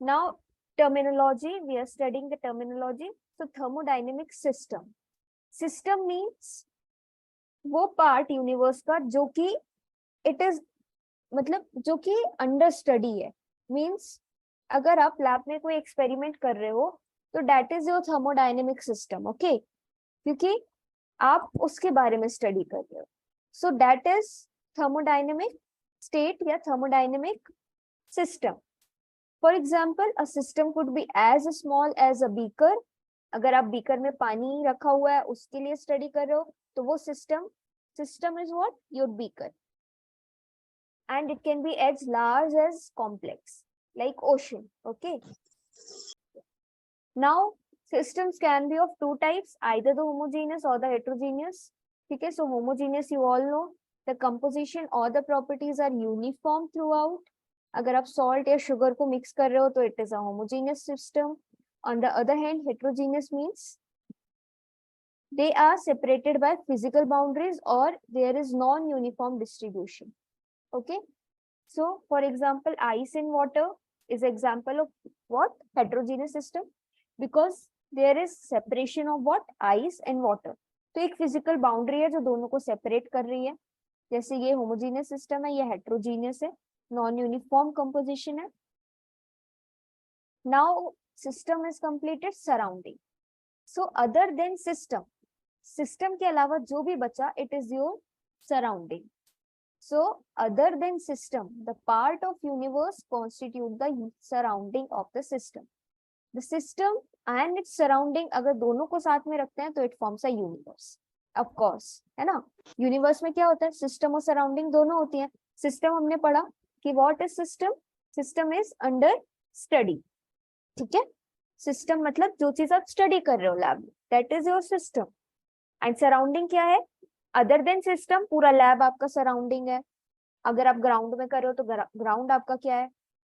Now terminology, we are studying the terminology. So thermodynamic system. System means वो part universe का जो कि it is मतलब जो कि अंडर स्टडी है. मींस अगर आप लैब में कोई एक्सपेरिमेंट कर रहे हो तो that is your thermodynamic system. Okay, क्योंकि आप उसके बारे में स्टडी कर रहे हो. So that is thermodynamic state या thermodynamic system. For example a system could be as small as a beaker. अगर आप बीकर में पानी रखा हुआ है उसके लिए स्टडी कर रहे हो तो वो system is what your beaker. And it can be as large as complex like ocean. Okay, now systems can be of two types, either the homogeneous or the heterogeneous. Okay, so homogeneous you all know the composition or the properties are uniform throughout. अगर आप salt या sugar को mix कर रहे हो तो it is a homogeneous system. On the other hand, heterogeneous means they are separated by physical boundaries or there is non-uniform distribution. Okay, so for example ice and water is example of what heterogeneous system, because there is separation of what ice and water. तो एक physical boundary है जो दोनों को separate कर रही है. जैसे ये homogeneous system है, ये heterogeneous है, non uniform composition है. Now system is completed. Surrounding. So other than system के अलावा जो भी बचा it is your surrounding. So other than system, the part of universe constitute the surrounding of the system. The system and its surrounding अगर दोनों को साथ में रखते हैं तो it forms a universe. Of course, है ना. यूनिवर्स में क्या होता है, सिस्टम और सराउंडिंग दोनों होती हैं. सिस्टम हमने पढ़ा कि what is system. System is under study. ठीक है, सिस्टम मतलब जो चीज आप स्टडी कर रहे हो लैब में, that is your system. And surrounding क्या है, अदर देन सिस्टम पूरा लैब आपका सराउंडिंग है. अगर आप ग्राउंड में कर रहे हो तो ग्राउंड आपका क्या है,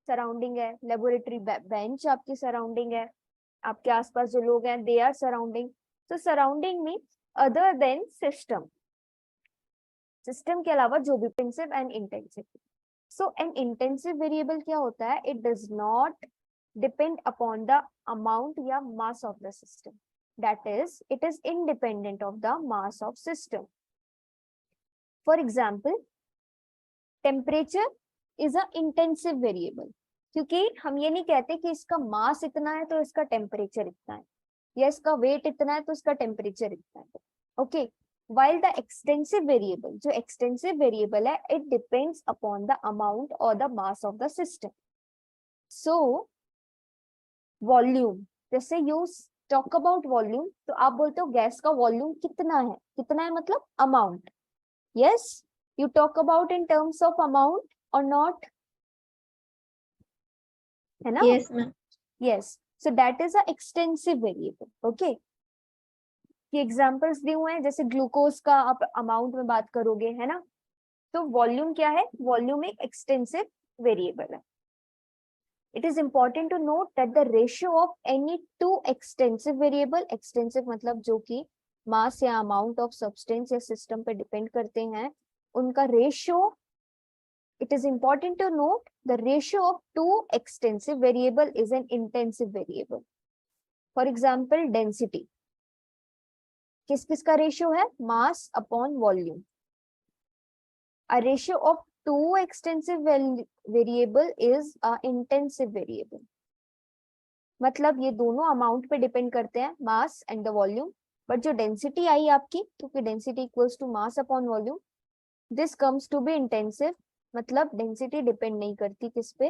सराउंडिंग है. लेबोरेटरी बेंच आपकी सराउंडिंग है. आपके आसपास जो लोग हैं दे आर सराउंडिंग. तो surrounding means other than system. System के अलावा जो भी intensive and intensive. So an intensive variable क्या होता है, it does not depend upon the amount या mass of the system. That is it is independent of the mass of system. For example temperature is a intensive variable, क्योंकि हम ये नहीं कहते कि इसका मास इतना है तो इसका टेम्परेचर इतना है, या इसका वेट इतना है तो इसका टेम्परेचर इतना है. Okay, while the extensive variable, जो extensive variable है, it depends upon the amount or the mass of the system. So volume, जैसे you talk about volume तो आप बोलते हो गैस का वॉल्यूम कितना है. कितना है मतलब amount. yes, you talk about in terms of amount or not, है ना. Yes, ma'am. yes, so that is a extensive variable. okay, कि एग्जाम्पल्स दिए हुए हैं, जैसे ग्लूकोज का आप अमाउंट में बात करोगे, है ना. तो वॉल्यूम क्या है, वॉल्यूम एक एक्सटेंसिव वेरिएबल है. It is important to note that the ratio of any two extensive variable, extensive मतलब जो कि मास या अमाउंट ऑफ सब्सटेंस या सिस्टम पे डिपेंड करते हैं, उनका ratio, it is important to note the ratio of two extensive variable is an intensive variable. For example, density. किस किस का रेशियो है, मास upon volume. A ratio of two extensive variable is a intensive variable. मतलब ये दोनों amount पे depend करते हैं, mass and the volume. But जो डेंसिटी आई आपकी, क्योंकि density equals to mass upon volume, this comes to be intensive. मतलब डेंसिटी डिपेंड नहीं करती किस पे,